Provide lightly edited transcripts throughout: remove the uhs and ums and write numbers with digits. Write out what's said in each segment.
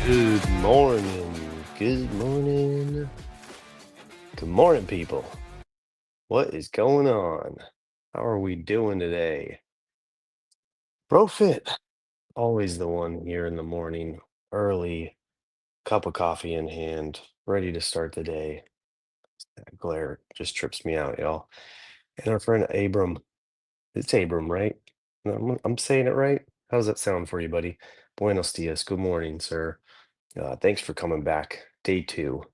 Good morning. Good morning. Good morning, people. What is going on? How are we doing today? Profit. Always the one here in the morning, early, cup of coffee in hand, ready to start the day. That glare just trips me out, y'all. And our friend Abram. It's Abram, right? I'm saying it right. How does that sound for you, buddy? Buenos dias. Good morning, sir. Thanks for coming back. Day two.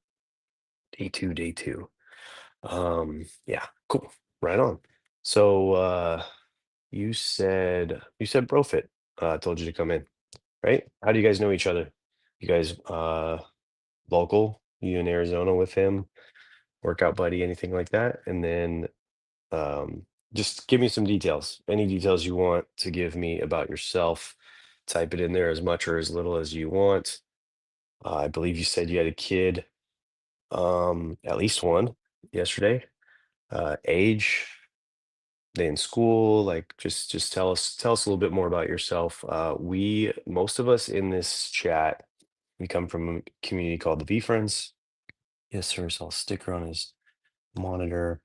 Day two. Day two. Yeah, cool. Right on. So you said Brofit told you to come in, right? How do you guys know each other? You guys local? You in Arizona with him? Workout buddy, anything like that? And then um just give me some details. Any details you want to give me about yourself. Type it in there as much or as little as you want. I believe you said you had a kid, at least one yesterday. Age, day in school, like just tell us a little bit more about yourself. We most of us in this chat, we come from a community called the V Friends. Yes, sir. Saw a sticker on his monitor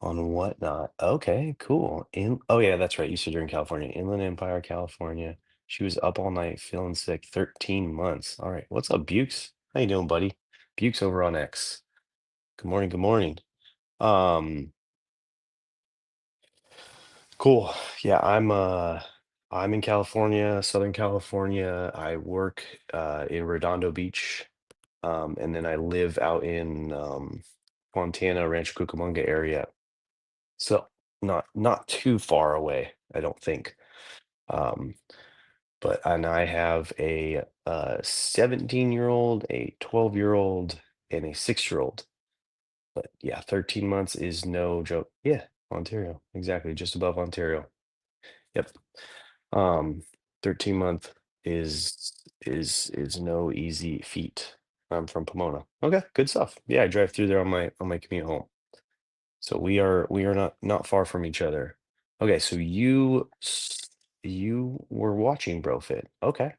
on whatnot. Okay, cool. Oh yeah, that's right. You said you're in California, Inland Empire, California. She was up all night feeling sick, 13 months. All right. What's up, Bukes? How you doing, buddy? Bukes over on X. Good morning, good morning. Um, Cool. Yeah, I'm in California, Southern California. I work in Redondo Beach. And then I live out in Fontana, Rancho Cucamonga area. So not too far away, I don't think. Um, and I have a 17-year-old, a 12-year-old, and a 6-year-old. But yeah, 13 months is no joke. Yeah, Ontario, exactly, just above Ontario. Yep. Um, 13-month is no easy feat. I'm from Pomona. Okay, good stuff. Yeah, I drive through there on my commute home. So we are not far from each other. Okay, so you were watching BroFit. Okay.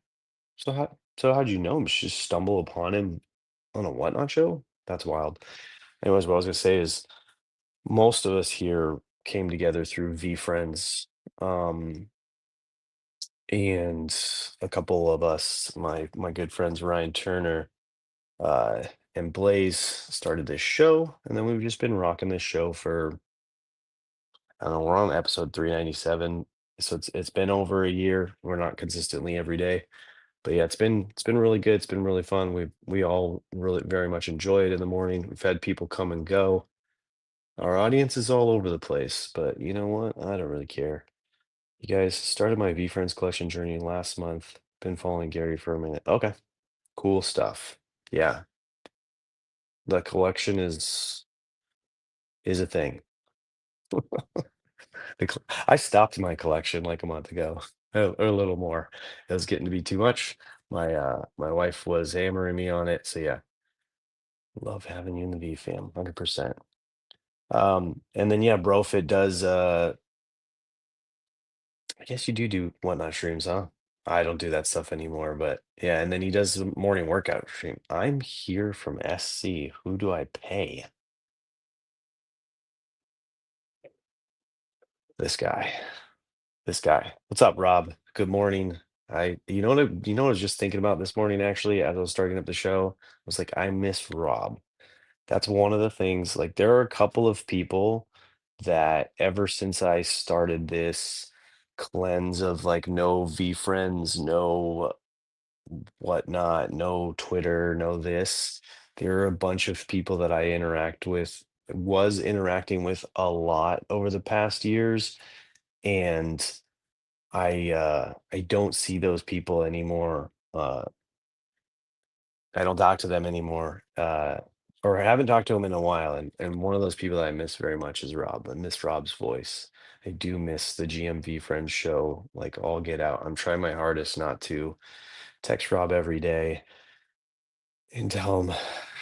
So how'd you know him? Just stumble upon him on a whatnot show? That's wild. Anyways, what I was gonna say is most of us here came together through V Friends. Um, and a couple of us, my good friends Ryan Turner uh, and Blaze, started this show, and then we've just been rocking this show for I don't know. We're on episode 397, so it's been over a year. We're not consistently every day, but yeah, it's been really good. It's been really fun. We all really very much enjoy it in the morning. We've had people come and go. Our audience is all over the place, but you know what? I don't really care. You guys started my V Friends collection journey last month. Been following Gary for a minute. Okay, cool stuff. Yeah, the collection is a thing. I stopped my collection like a month ago, or a little more. It was getting to be too much. My wife was hammering me on it. So yeah, love having you in the V fam, 100%. And then yeah, Brofit does I guess you do whatnot streams, huh? I don't do that stuff anymore, but yeah, and then he does the morning workout stream. I'm here from SC. Who do I pay? This guy. This guy. What's up, Rob? Good morning. You know what I was just thinking about this morning actually as I was starting up the show? I was like, I miss Rob. That's one of the things. Like there are a couple of people that ever since I started this cleanse of like no V friends, no whatnot, no Twitter, no this. There are a bunch of people that I interact with, was interacting with a lot over the past years, and I don't see those people anymore. I don't talk to them anymore. Or I haven't talked to them in a while. And one of those people that I miss very much is Rob. I miss Rob's voice. I do miss the GMV Friends show, like all get out. I'm trying my hardest not to text Rob every day and tell him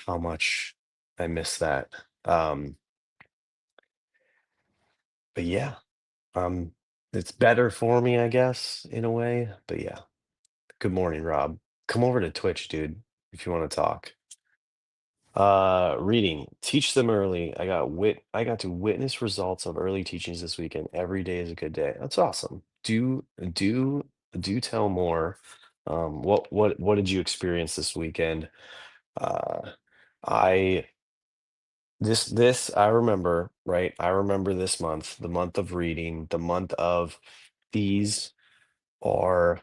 how much I miss that. Um, but yeah, it's better for me, I guess, in a way. But yeah, good morning, Rob. come over to Twitch, dude, if you want to talk. Reading. Teach them early. I got to witness results of early teachings this weekend. Every day is a good day. That's awesome. Do tell more. What did you experience this weekend? Uh I this I remember, right? I remember this month, the month of reading, the month of these are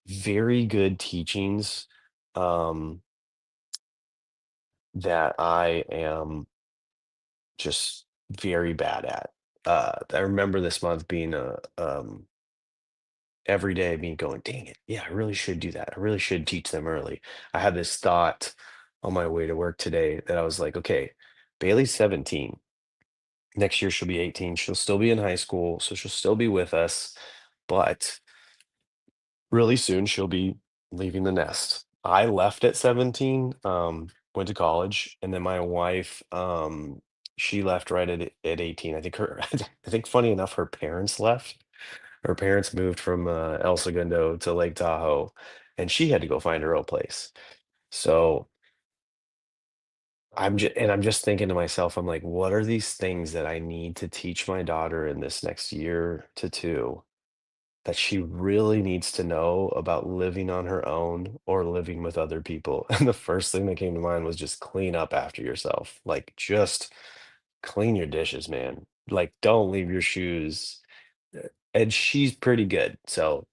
very good teachings um that I am just very bad at. I remember this month being every day me going, dang it, yeah, I really should do that. I really should teach them early. I had this thought on my way to work today that I was like, okay, Bailey's 17. Next year she'll be 18. She'll still be in high school, so she'll still be with us, but really soon she'll be leaving the nest. I left at 17, went to college, and then my wife, she left right at 18. I think her I think funny enough, her parents left. Her parents moved from El Segundo to Lake Tahoe, and she had to go find her own place. So I'm just thinking to myself, I'm like, what are these things that I need to teach my daughter in this next year to two that she really needs to know about living on her own or living with other people. And the first thing that came to mind was just clean up after yourself. Like, just clean your dishes, man. Like, don't leave your shoes. And she's pretty good. So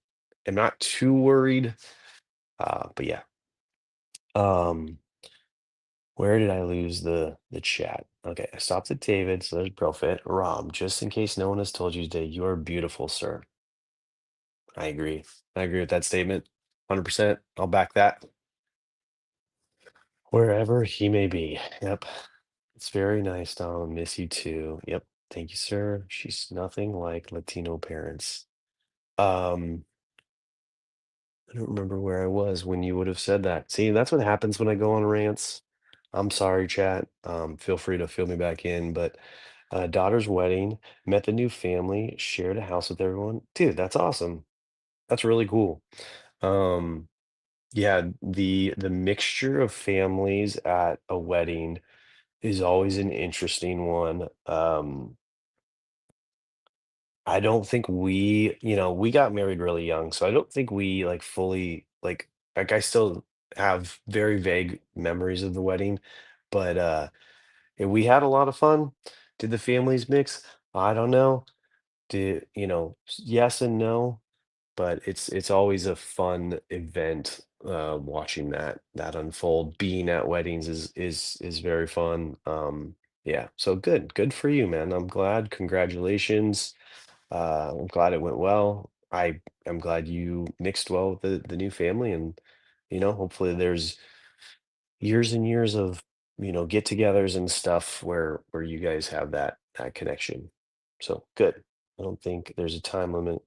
I'm not too worried. But yeah. Um, where did I lose the chat? Okay, I stopped at David, so there's Profit. Rom, just in case no one has told you today, you are beautiful, sir. I agree. I agree with that statement. 100%. I'll back that. Wherever he may be. Yep. It's very nice, Dom. Miss you too. Yep. Thank you, sir. She's nothing like Latino parents. Um, I don't remember where I was when you would have said that. See, that's what happens when I go on rants. I'm sorry, chat. Feel free to fill me back in. But daughter's wedding, met the new family, shared a house with everyone. Dude, that's awesome. That's really cool. Um, Yeah, the mixture of families at a wedding is always an interesting one. I don't think we got married really young, so I don't think we like fully like I still have very vague memories of the wedding, but yeah, we had a lot of fun. Did the families mix? I don't know. Did yes and no. But it's always a fun event, watching that unfold. Being at weddings is very fun. Yeah, so good for you, man. I'm glad. Congratulations. I'm glad it went well. I am glad you mixed well with the new family, and hopefully there's years and years of get-togethers and stuff where you guys have that connection. So good. I don't think there's a time limit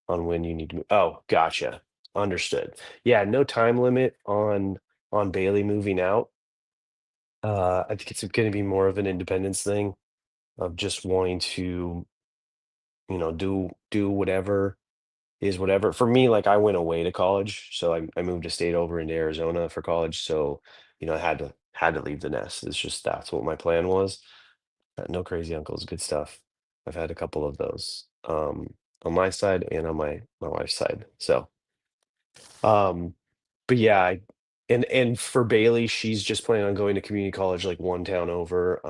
on when you need to move. Oh, gotcha. Understood. Yeah, no time limit on Bailey moving out. I think it's going to be more of an independence thing of just wanting to, do whatever is whatever. For me, like I went away to college, so I moved a state over into Arizona for college. So, I had to leave the nest. It's just that's what my plan was. No crazy uncles, good stuff. I've had a couple of those on my side and on my wife's side. So Um, but yeah, and for Bailey, she's just planning on going to community college like one town over.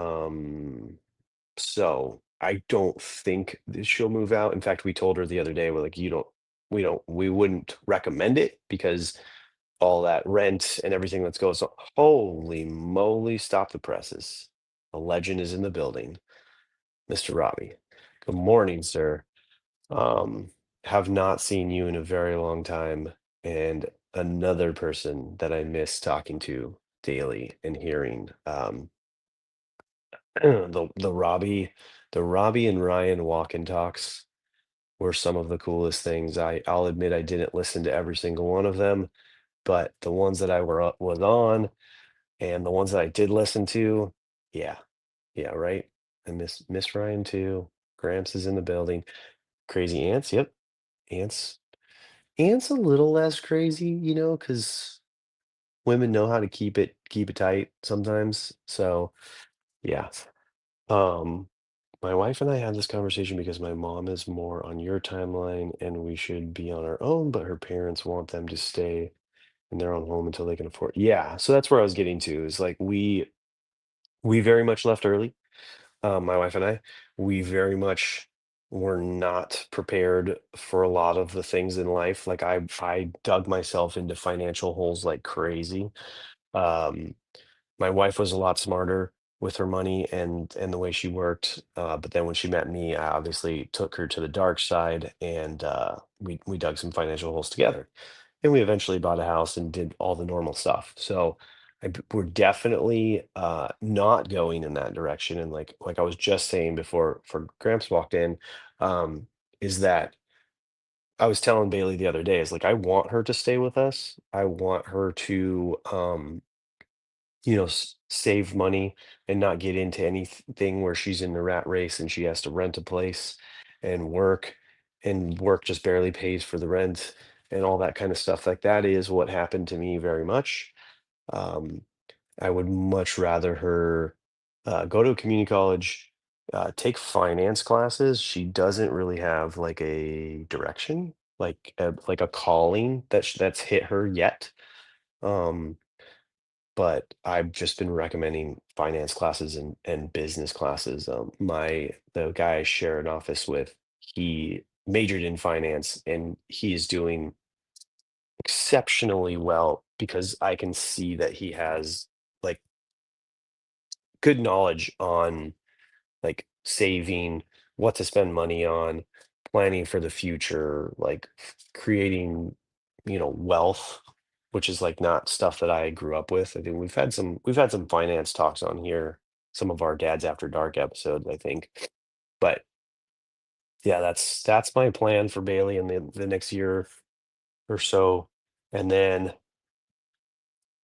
So I don't think that she'll move out. In fact, we told her the other day, we're like, we wouldn't recommend it because all that rent and everything that's going. So holy moly, stop the presses. A legend is in the building, Mr. Robbie. Good morning, sir. Um, have not seen you in a very long time, and another person that I miss talking to daily and hearing. The Robbie and Ryan walk and talks were some of the coolest things. I'll admit I didn't listen to every single one of them, but the ones that was on and the ones that I did listen to, yeah, yeah, right. I miss Ryan too. Gramps is in the building. Crazy ants, yep. Ants Ant's a little less crazy, because women know how to keep it tight sometimes. So yeah. Um, my wife and I had this conversation because my mom is more on your timeline and we should be on our own, but her parents want them to stay in their own home until they can afford. Yeah, so that's where I was getting to is like we very much left early. My wife and I, we very much were not prepared for a lot of the things in life. Like I dug myself into financial holes like crazy. Um, my wife was a lot smarter with her money and the way she worked. But then when she met me, I obviously took her to the dark side, and we dug some financial holes together. And we eventually bought a house and did all the normal stuff. So we're definitely not going in that direction. And like I was just saying before Gramps walked in, um, is that I was telling Bailey the other day is like I want her to stay with us. I want her to save money and not get into anything where she's in the rat race and she has to rent a place and work just barely pays for the rent and all that kind of stuff. Like that is what happened to me very much. Um, I would much rather her go to a community college, take finance classes. She doesn't really have like a direction, like a calling that's hit her yet. Um, but I've just been recommending finance classes and business classes. The guy I share an office with, he majored in finance and he is doing exceptionally well because I can see that he has like good knowledge on like saving, what to spend money on, planning for the future, like creating, wealth, which is like not stuff that I grew up with. I think we've had some finance talks on here, some of our Dads After Dark episodes, I think. But yeah, that's my plan for Bailey in the next year or so. And then,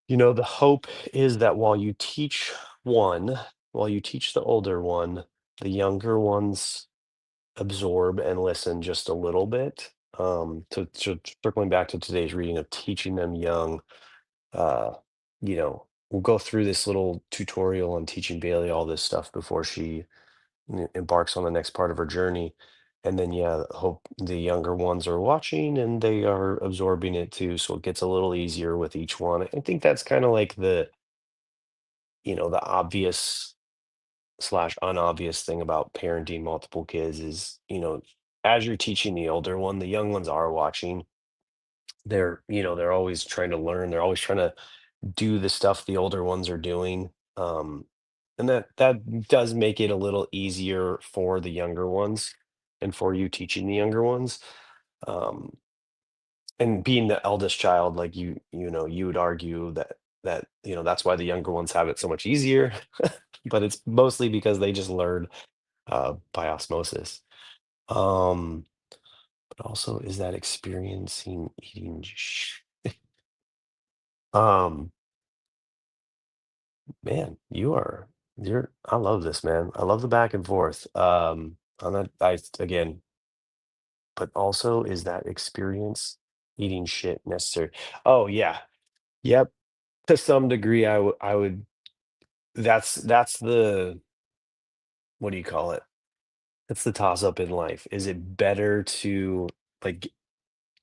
the hope is that while you teach the older one, the younger ones absorb and listen just a little bit. To circling back to today's reading of teaching them young, uh, we'll go through this little tutorial on teaching Bailey all this stuff before she embarks on the next part of her journey. And then, yeah, hope the younger ones are watching and they are absorbing it too. So it gets a little easier with each one. I think that's kind of like the obvious slash unobvious thing about parenting multiple kids is, as you're teaching the older one, the young ones are watching. They're always trying to learn. They're always trying to do the stuff the older ones are doing. And that does make it a little easier for the younger ones and for you teaching the younger ones. Um, and being the eldest child, like you would argue that that's why the younger ones have it so much easier. But it's mostly because they just learn by osmosis. Um, but also, is that experiencing eating? Um, man, I love this, man. I love the back and forth. I'm not, I again, but also, is that experience eating shit necessary? Oh yeah, yep. To some degree, I would. That's the what do you call it? That's the toss up in life. Is it better to like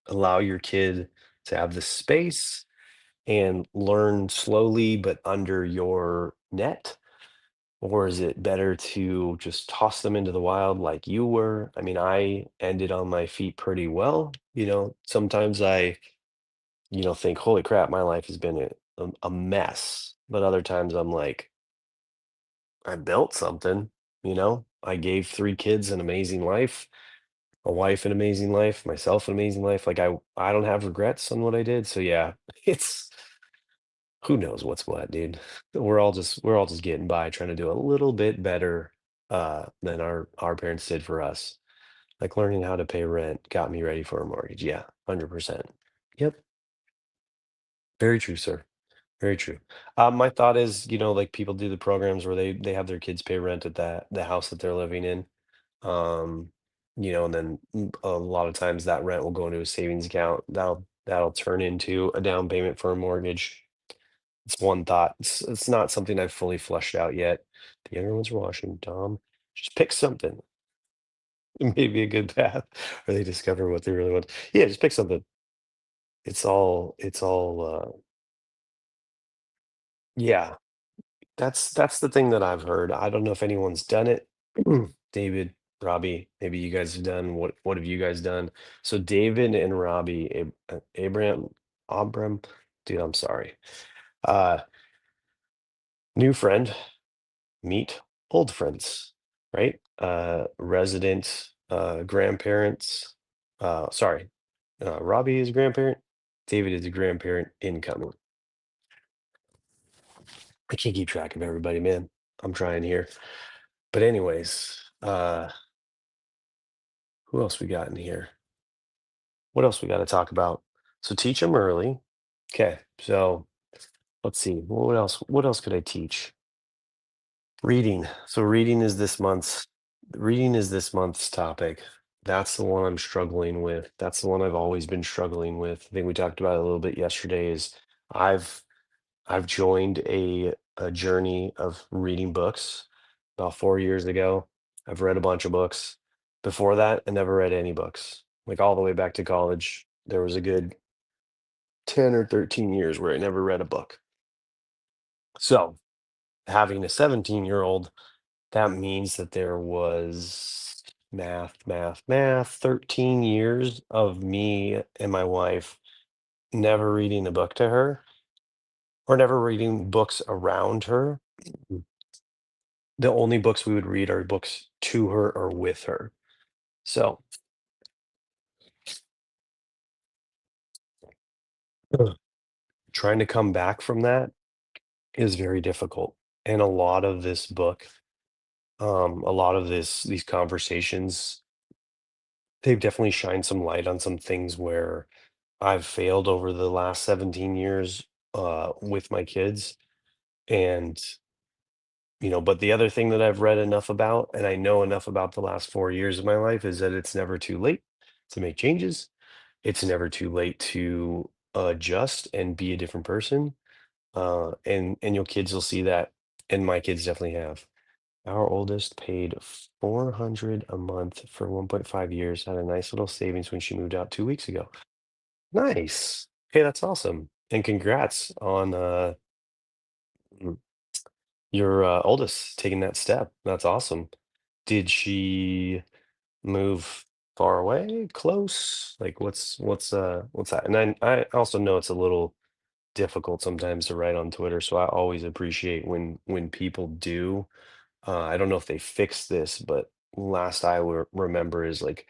allow your kid to have the space and learn slowly but under your net? Or is it better to just toss them into the wild like you were? I mean, I ended on my feet pretty well. Sometimes I think, holy crap, my life has been a mess. But other times I'm like, I built something, I gave 3 kids an amazing life, a wife an amazing life, myself an amazing life. Like I don't have regrets on what I did. So yeah, it's who knows what's what, dude. We're all just getting by, trying to do a little bit better than our parents did for us. Like learning how to pay rent got me ready for a mortgage. Yeah, 100%. Yep, very true, sir. Very true. My thought is, like people do the programs where they have their kids pay rent at the house that they're living in. Um, and then a lot of times that rent will go into a savings account. That'll turn into a down payment for a mortgage. It's one thought. It's not something I've fully fleshed out yet. The younger ones are watching. Dom, just pick something. Maybe a good path, or they discover what they really want. Yeah, just pick something. It's all yeah, that's the thing that I've heard. I don't know if anyone's done it. David, Robbie, maybe you guys have done. What have you guys done? So David and Robbie, Abraham, Abram, dude, I'm sorry. Uh, New friend, meet old friends, right? Resident grandparents. Sorry, Robbie is a grandparent. David is a grandparent incoming. I can't keep track of everybody, man. I'm trying here. But anyways, who else we got in here? What else we got to talk about? So teach them early. Okay. So let's see. What else could I teach? Reading. So reading is this month's topic. That's the one I'm struggling with. That's the one I've always been struggling with. I think we talked about it a little bit yesterday is I've I've joined a journey of reading books about 4 years ago. I've read a bunch of books. Before that, I never read any books. Like all the way back to college, there was a good 10 or 13 years where I never read a book. So having a 17-year-old, that means that there was math, 13 years of me and my wife never reading a book to her or never reading books around her. The only books we would read are books to her or with her. So, ugh, trying to come back from that is very difficult. And a lot of this book, a lot of these conversations, they've definitely shined some light on some things where I've failed over the last 17 years with my kids. And, but the other thing that I've read enough about and I know enough about the last 4 years of my life is that it's never too late to make changes. It's never too late to adjust and be a different person. And your kids will see that. And my kids definitely have. Our oldest paid 400 a month for 1.5 years, had a nice little savings when she moved out 2 weeks ago. Nice. Hey, that's awesome. And congrats on mm, your oldest taking that step. That's awesome. Did she move far away, close? Like what's that? And I also know it's a little difficult sometimes to write on Twitter, so I always appreciate when people do. I don't know if they fixed this, but last I remember is like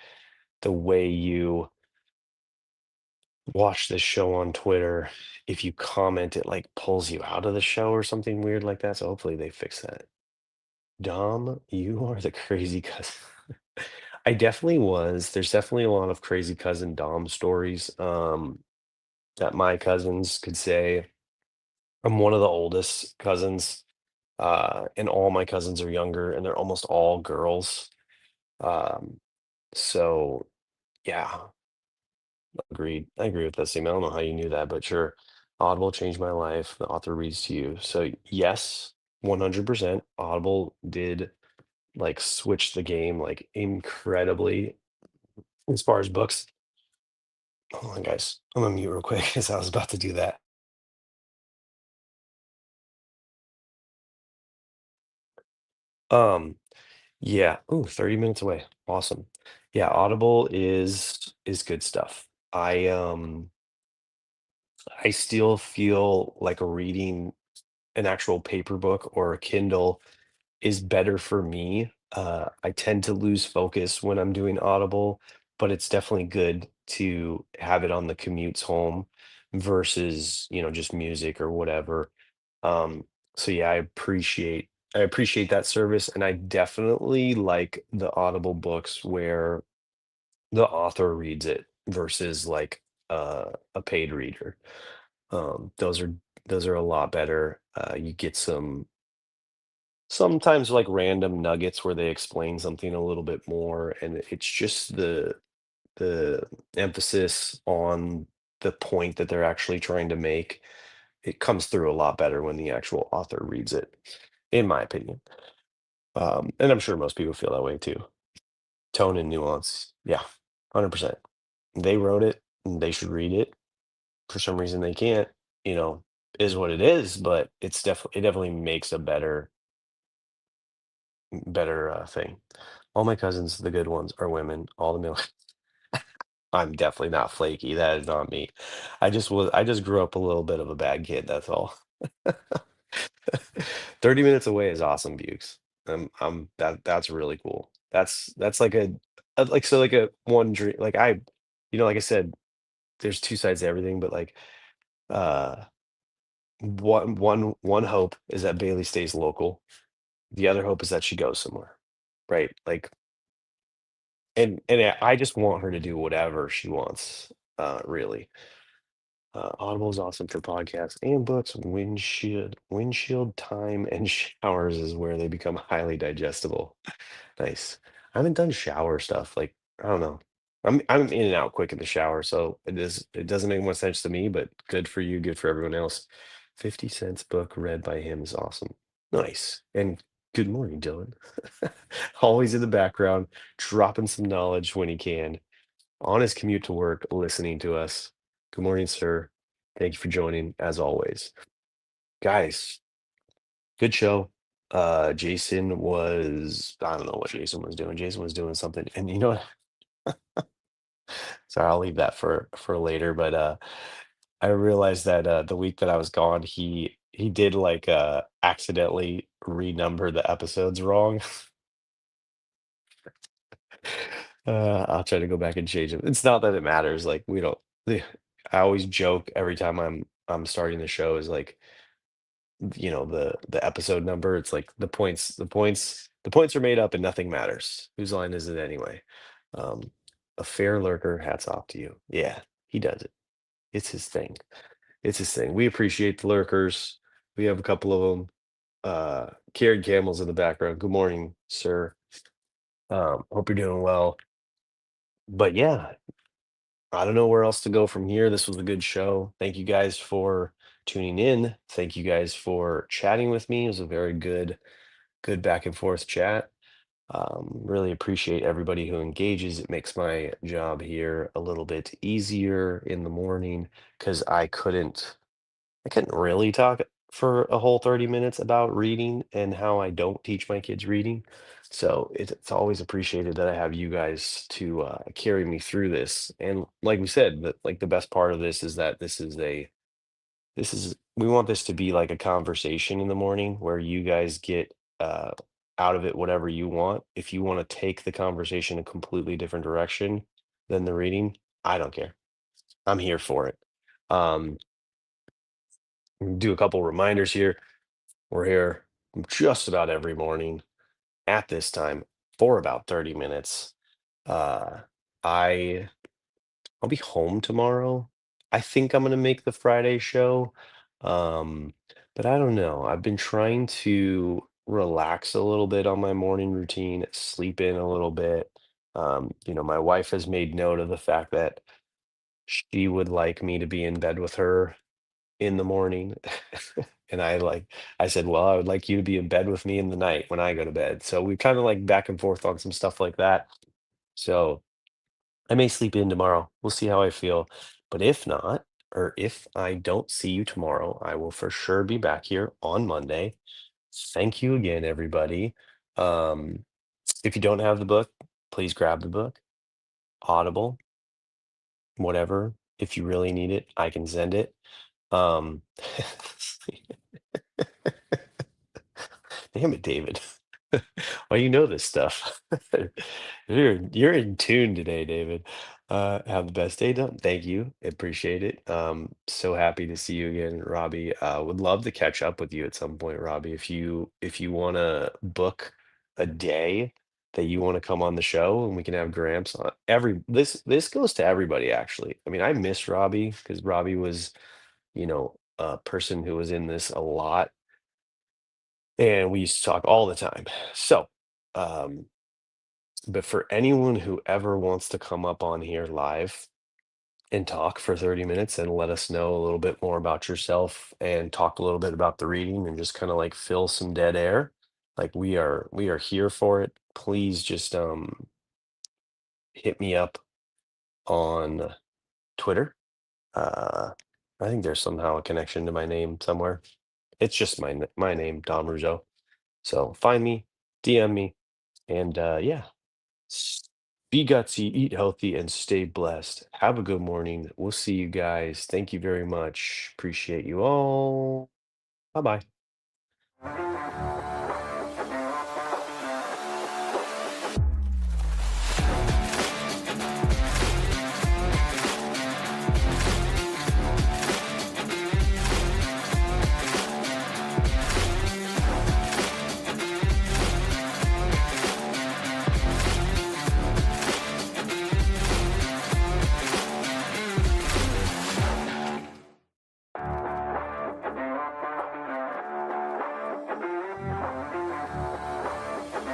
the way you watch this show on Twitter, if you comment, it like pulls you out of the show or something weird like that. So hopefully they fix that. Dom, you are the crazy cousin. I definitely was. There's definitely a lot of crazy cousin Dom stories that my cousins could say. I'm one of the oldest cousins, and all my cousins are younger, and they're almost all girls. Um, so yeah, agreed. I agree with that statement. I don't know how you knew that, but sure. Audible changed my life. The author reads to you. So yes, 100%. Audible did like switch the game like incredibly as far as books. Hold on, guys. I'm gonna mute real quick because I was about to do that. Um, yeah. Ooh, 30 minutes away. Awesome. Yeah, Audible is good stuff. I still feel like reading an actual paper book or a Kindle is better for me. I tend to lose focus when I'm doing Audible, but it's definitely good to have it on the commutes home versus, just music or whatever. Um, so yeah, I appreciate that service, and I definitely like the Audible books where the author reads it versus like a paid reader. Those are a lot better. You get sometimes like random nuggets where they explain something a little bit more, and it's just the emphasis on the point that they're actually trying to make. it comes through a lot better when the actual author reads it, in my opinion. And I'm sure most people feel that way too. Tone and nuance, yeah, 100%. They wrote it, and they should read it. For some reason, they can't. You know, is what it is. But it definitely makes a better thing. All my cousins, the good ones, are women. All the male. I'm definitely not flaky. That is not me. I just grew up a little bit of a bad kid. That's all. 30 minutes away is awesome, Bukes. That's really cool. That's like like so like a one dream like like I said, there's two sides to everything, but like uh one hope is that Bailey stays local. The other hope is that she goes somewhere. Right? Like I just want her to do whatever she wants, really. Audible is awesome for podcasts and books. Windshield time and showers is where they become highly digestible. Nice. I haven't done shower stuff. Like, I don't know. I'm in and out quick in the shower, so it doesn't make much sense to me, but good for you, good for everyone else. 50 cents book read by him is awesome. Nice. And good morning, Dylan. Always in the background, dropping some knowledge when he can on his commute to work, listening to us. Good morning, sir. Thank you for joining, as always. Guys, good show. Jason was, I don't know what Jason was doing. Jason was doing something. And you know what? Sorry, I'll leave that for later. But I realized that the week that I was gone, he did like accidentally renumber the episodes wrong. I'll try to go back and change them. It's not that it matters. Like we don't. I always joke every time I'm starting the show is like the episode number. It's like the points are made up and nothing matters. Whose line is it anyway? Um, a fair lurker. Hats off to you. Yeah, he does it. It's his thing. It's his thing. We appreciate the lurkers. We have a couple of them. Carried camels in the background. Good morning, sir. Hope you're doing well. But yeah, I don't know where else to go from here. This was a good show. Thank you guys for tuning in. Thank you guys for chatting with me. It was a very good back and forth chat. Really appreciate everybody who engages. It makes my job here a little bit easier in the morning because I couldn't really talk for a whole 30 minutes about reading and how I don't teach my kids reading. So it's always appreciated that I have you guys to carry me through this. And like we said, like the best part of this is that we want this to be like a conversation in the morning where you guys get uh, out of it whatever you want. If you want to take the conversation a completely different direction than the reading, I don't care. I'm here for it. Um, do a couple reminders here. We're here just about every morning at this time for about 30 minutes. Uh, I I'll be home tomorrow. I think I'm gonna make the Friday show. Um, but I don't know. I've been trying to relax a little bit on my morning routine, sleep in a little bit. My wife has made note of the fact that she would like me to be in bed with her in the morning. And I said, "Well, I would like you to be in bed with me in the night when I go to bed." So we kind of like back and forth on some stuff like that. So I may sleep in tomorrow. We'll see how I feel. But if not, or if I don't see you tomorrow, I will for sure be back here on Monday. Thank you again, everybody. Um, if you don't have the book, please grab the book. Audible, whatever. If you really need it, I can send it. Um, Damn it, David. Well, you know this stuff. You're in tune today, David. Have the best day done. Thank you. Appreciate it. So happy to see you again, Robbie. Would love to catch up with you at some point, Robbie. If you want to book a day that you want to come on the show and we can have Gramps on this goes to everybody actually. I mean, I miss Robbie because Robbie was, a person who was in this a lot and we used to talk all the time. So, um, but for anyone who ever wants to come up on here live and talk for 30 minutes and let us know a little bit more about yourself and talk a little bit about the reading and just kind of like fill some dead air. Like we are here for it. Please just hit me up on Twitter. Uh I think there's somehow a connection to my name somewhere. It's just my name, Dom Russo. So find me, DM me, and yeah, S- be gutsy, eat healthy, and stay blessed. Have a good morning. We'll see you guys. Thank you very much. Appreciate you all. Bye bye.